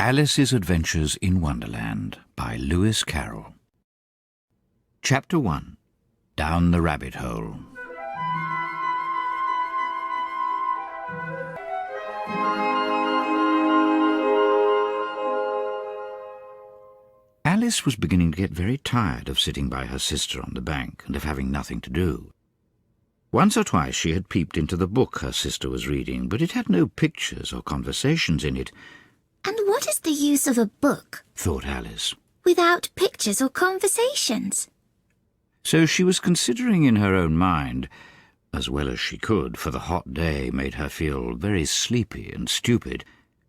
Alice's Adventures in Wonderland by Lewis Carroll. Chapter 1. Down the Rabbit Hole. Alice was beginning to get very tired of sitting by her sister on the bank and of having nothing to do. Once or twice she had peeped into the book her sister was reading, but it had no pictures or conversations in it. And what is the use of a book, thought Alice, without pictures or conversations? So she was considering in her own mind, as well as she could, for the hot day made her feel very sleepy and stupid,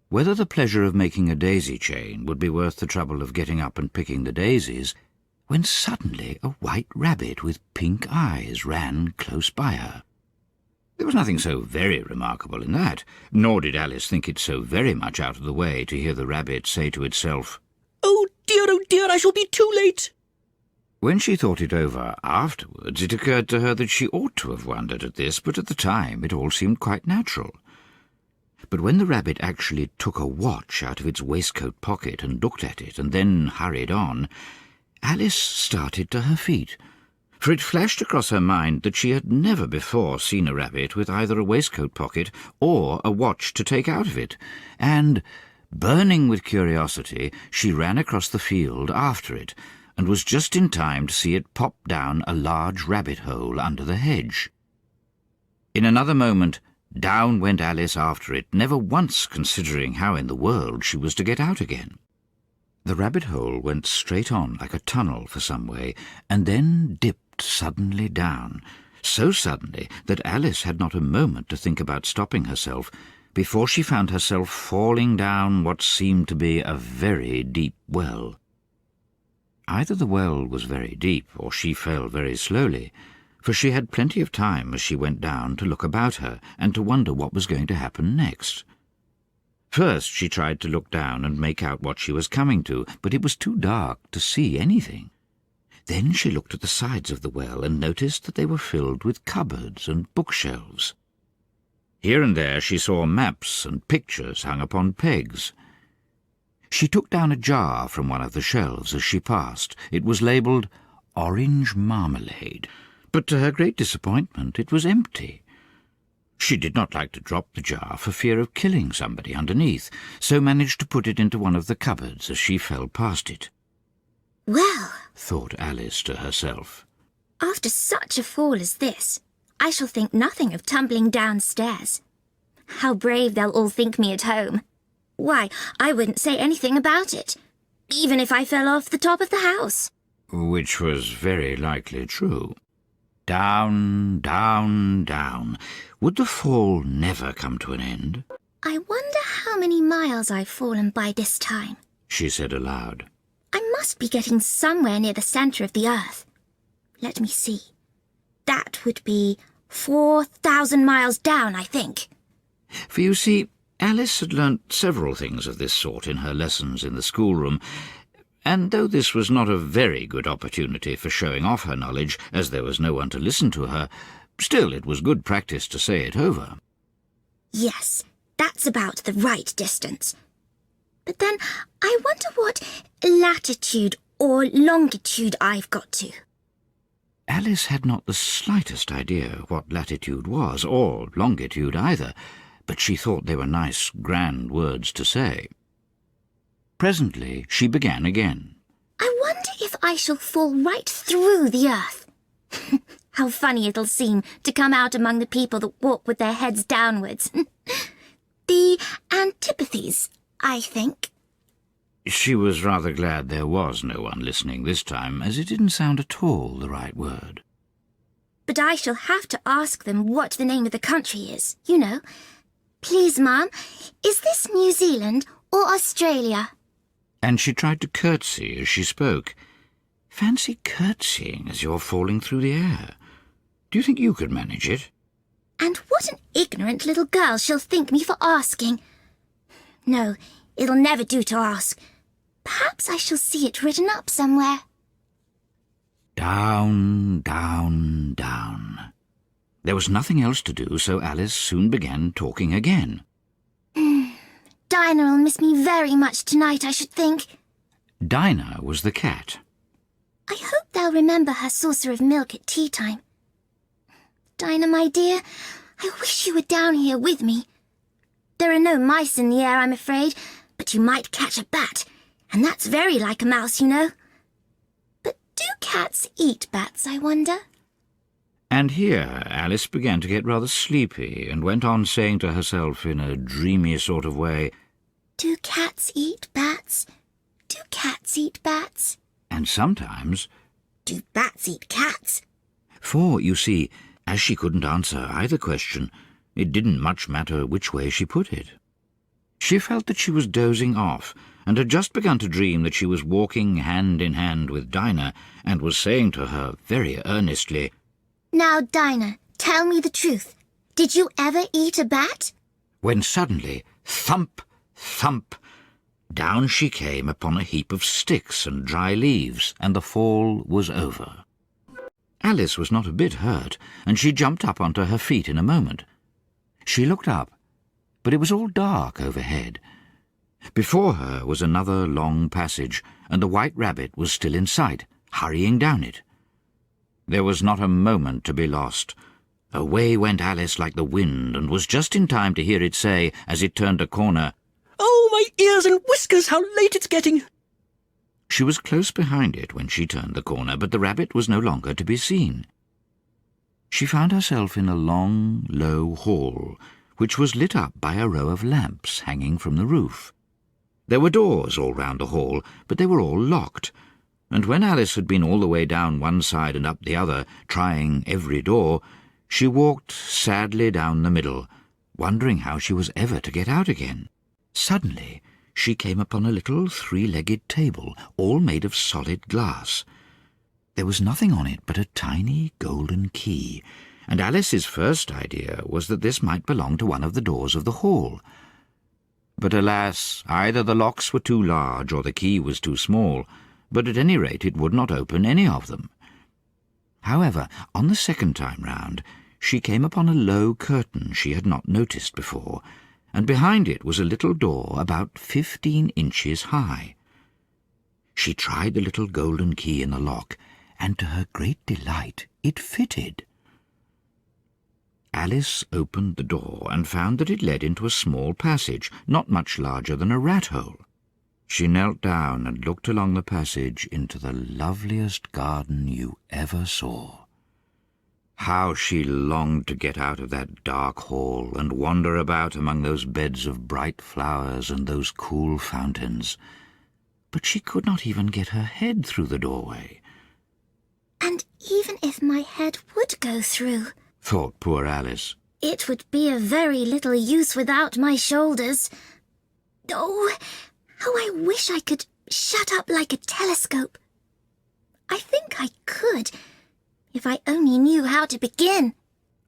whether the pleasure of making a daisy chain would be worth the trouble of getting up and picking the daisies, when suddenly a white rabbit with pink eyes ran close by her. There was nothing so very remarkable in that, nor did Alice think it so very much out of the way to hear the rabbit say to itself, oh dear, I shall be too late." When she thought it over afterwards, it occurred to her that she ought to have wondered at this, but at the time it all seemed quite natural. But when the rabbit actually took a watch out of its waistcoat pocket and looked at it and then hurried on, Alice started to her feet, for it flashed across her mind that she had never before seen a rabbit with either a waistcoat pocket or a watch to take out of it, and, burning with curiosity, she ran across the field after it, and was just in time to see it pop down a large rabbit hole under the hedge. In another moment, down went Alice after it, never once considering how in the world she was to get out again. The rabbit hole went straight on like a tunnel for some way, and then dipped suddenly down, so suddenly that Alice had not a moment to think about stopping herself, before she found herself falling down what seemed to be a very deep well. Either the well was very deep, or she fell very slowly, for she had plenty of time as she went down to look about her and to wonder what was going to happen next. First she tried to look down and make out what she was coming to, but it was too dark to see anything. Then she looked at the sides of the well and noticed that they were filled with cupboards and bookshelves. Here and there she saw maps and pictures hung upon pegs. She took down a jar from one of the shelves as she passed. It was labelled Orange Marmalade, but to her great disappointment it was empty. She did not like to drop the jar for fear of killing somebody underneath, so managed to put it into one of the cupboards as she fell past it. Well, thought Alice to herself, after such a fall as this, I shall think nothing of tumbling downstairs. How brave they'll all think me at home. Why, I wouldn't say anything about it, even if I fell off the top of the house. Which was very likely true. Down, down, down. Would the fall never come to an end? I wonder how many miles I've fallen by this time, she said aloud. I must be getting somewhere near the centre of the earth. Let me see. That would be 4,000 miles down, I think. For you see, Alice had learnt several things of this sort in her lessons in the schoolroom, and though this was not a very good opportunity for showing off her knowledge, as there was no one to listen to her, still it was good practice to say it over. Yes, that's about the right distance. But then I wonder what latitude or longitude I've got to. Alice had not the slightest idea what latitude was, or longitude either, but she thought they were nice, grand words to say. Presently she began again. I wonder if I shall fall right through the earth. How funny it'll seem to come out among the people that walk with their heads downwards. The antipathies, I think. She was rather glad there was no one listening this time, as it didn't sound at all the right word. But I shall have to ask them what the name of the country is, you know. Please, Mum, is this New Zealand or Australia? And she tried to curtsy as she spoke. Fancy curtsying as you're falling through the air. Do you think you could manage it? And what an ignorant little girl she'll think me for asking. No, it'll never do to ask. Perhaps I shall see it written up somewhere. Down, down, down. There was nothing else to do, so Alice soon began talking again. Dinah'll miss me very much tonight, I should think. Dinah was the cat. I hope they'll remember her saucer of milk at tea time. Dinah, my dear, I wish you were down here with me. There are no mice in the air, I'm afraid, but you might catch a bat, and that's very like a mouse, you know. But do cats eat bats, I wonder? And here Alice began to get rather sleepy and went on saying to herself in a dreamy sort of way, Do cats eat bats? Do cats eat bats? And sometimes, Do bats eat cats? For, you see, as she couldn't answer either question, it didn't much matter which way she put it. She felt that she was dozing off, and had just begun to dream that she was walking hand in hand with Dinah, and was saying to her very earnestly, Now, Dinah, tell me the truth. Did you ever eat a bat? when suddenly, thump, thump, down she came upon a heap of sticks and dry leaves, and the fall was over. Alice was not a bit hurt, and she jumped up onto her feet in a moment. She looked up, but it was all dark overhead. Before her was another long passage, and the White Rabbit was still in sight, hurrying down it. There was not a moment to be lost. Away went Alice like the wind, and was just in time to hear it say, as it turned a corner, Oh, my ears and whiskers, how late it's getting! She was close behind it when she turned the corner, but the rabbit was no longer to be seen. She found herself in a long, low hall, which was lit up by a row of lamps hanging from the roof. There were doors all round the hall, but they were all locked, and when Alice had been all the way down one side and up the other, trying every door, she walked sadly down the middle, wondering how she was ever to get out again. Suddenly she came upon a little three-legged table, all made of solid glass. There was nothing on it but a tiny golden key, and Alice's first idea was that this might belong to one of the doors of the hall. But alas, either the locks were too large or the key was too small, but at any rate it would not open any of them. However, on the second time round, she came upon a low curtain she had not noticed before, and behind it was a little door about 15 inches high. She tried the little golden key in the lock, and to her great delight it fitted. Alice opened the door and found that it led into a small passage, not much larger than a rat-hole. She knelt down and looked along the passage into the loveliest garden you ever saw. How she longed to get out of that dark hall and wander about among those beds of bright flowers and those cool fountains. But she could not even get her head through the doorway. And even if my head would go through, thought poor Alice, it would be of very little use without my shoulders. Oh, how I wish I could shut up like a telescope. I think I could, if I only knew how to begin.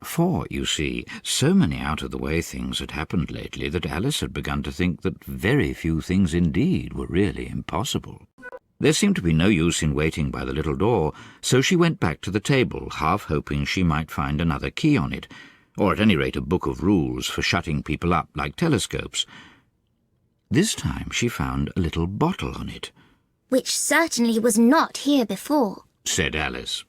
For, you see, so many out-of-the-way things had happened lately that Alice had begun to think that very few things indeed were really impossible. There seemed to be no use in waiting by the little door, so she went back to the table, half hoping she might find another key on it, or at any rate a book of rules for shutting people up like telescopes. This time she found a little bottle on it. Which certainly was not here before, said Alice.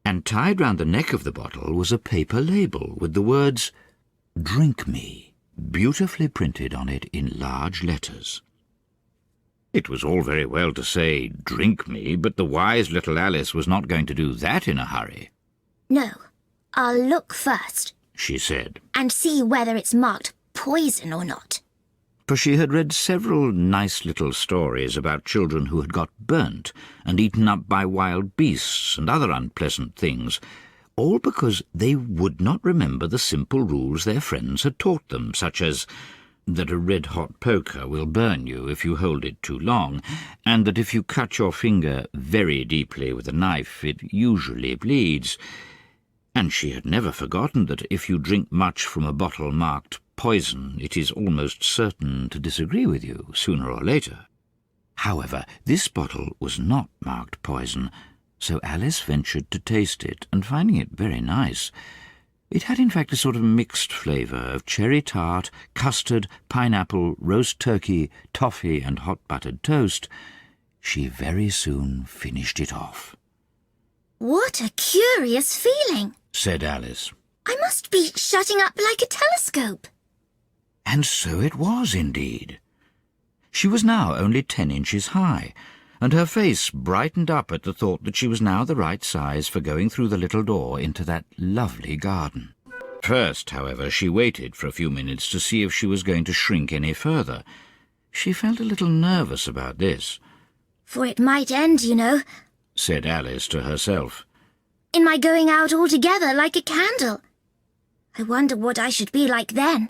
And tied round the neck of the bottle was a paper label with the words, "Drink me," beautifully printed on it in large letters. It was all very well to say, "Drink me," but the wise little Alice was not going to do that in a hurry. No, I'll look first, she said, and see whether it's marked poison or not. For she had read several nice little stories about children who had got burnt and eaten up by wild beasts and other unpleasant things, all because they would not remember the simple rules their friends had taught them, such as that a red-hot poker will burn you if you hold it too long, and that if you cut your finger very deeply with a knife, it usually bleeds. And she had never forgotten that if you drink much from a bottle marked poison, it is almost certain to disagree with you, sooner or later. However, this bottle was not marked poison, so Alice ventured to taste it, and finding it very nice, It had in fact a sort of mixed flavour of cherry tart, custard, pineapple, roast turkey, toffee and hot buttered toast. She very soon finished it off. What a curious feeling, said Alice. I must be shutting up like a telescope. And so it was indeed. She was now only 10 inches high, and her face brightened up at the thought that she was now the right size for going through the little door into that lovely garden. First, however, she waited for a few minutes to see if she was going to shrink any further. She felt a little nervous about this. For it might end, you know, said Alice to herself, in my going out altogether like a candle. I wonder what I should be like then.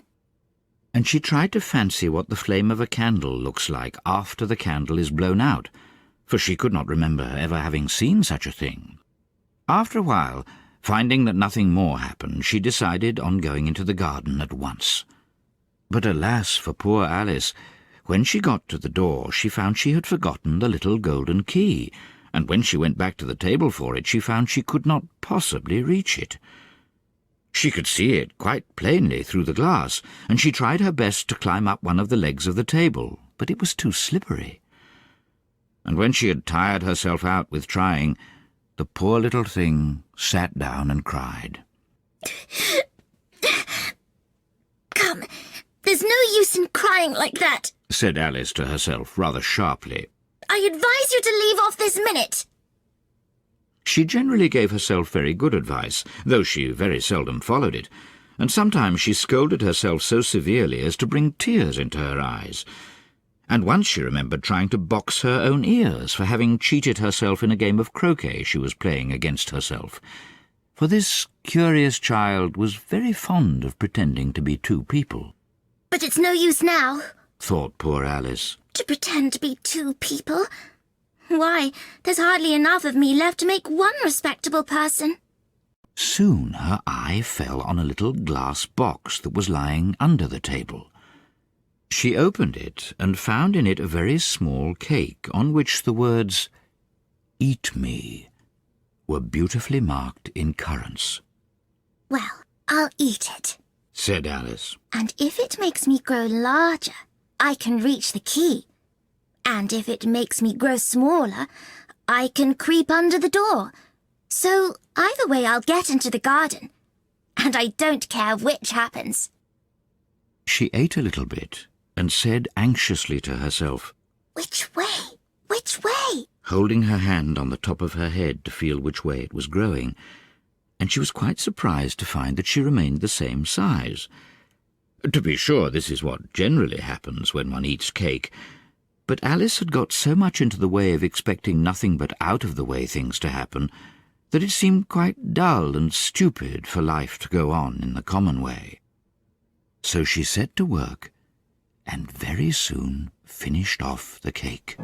And she tried to fancy what the flame of a candle looks like after the candle is blown out, for she could not remember ever having seen such a thing. After a while, finding that nothing more happened, she decided on going into the garden at once. But alas for poor Alice! When she got to the door, she found she had forgotten the little golden key, and when she went back to the table for it, she found she could not possibly reach it. She could see it quite plainly through the glass, and she tried her best to climb up one of the legs of the table, but it was too slippery. And when she had tired herself out with trying, the poor little thing sat down and cried. Come, there's no use in crying like that, said Alice to herself rather sharply. I advise you to leave off this minute. She generally gave herself very good advice, though she very seldom followed it, and sometimes she scolded herself so severely as to bring tears into her eyes. And once she remembered trying to box her own ears for having cheated herself in a game of croquet she was playing against herself. For this curious child was very fond of pretending to be two people. But it's no use now, thought poor Alice, to pretend to be two people. Why, there's hardly enough of me left to make one respectable person. Soon her eye fell on a little glass box that was lying under the table. She opened it and found in it a very small cake on which the words, "Eat me," were beautifully marked in currants. Well, I'll eat it, said Alice. And if it makes me grow larger, I can reach the key. And if it makes me grow smaller, I can creep under the door. So either way I'll get into the garden. And I don't care which happens. She ate a little bit and said anxiously to herself, Which way? Which way? Holding her hand on the top of her head to feel which way it was growing, and she was quite surprised to find that she remained the same size. To be sure, this is what generally happens when one eats cake, but Alice had got so much into the way of expecting nothing but out-of-the-way things to happen that it seemed quite dull and stupid for life to go on in the common way. So she set to work and very soon finished off the cake.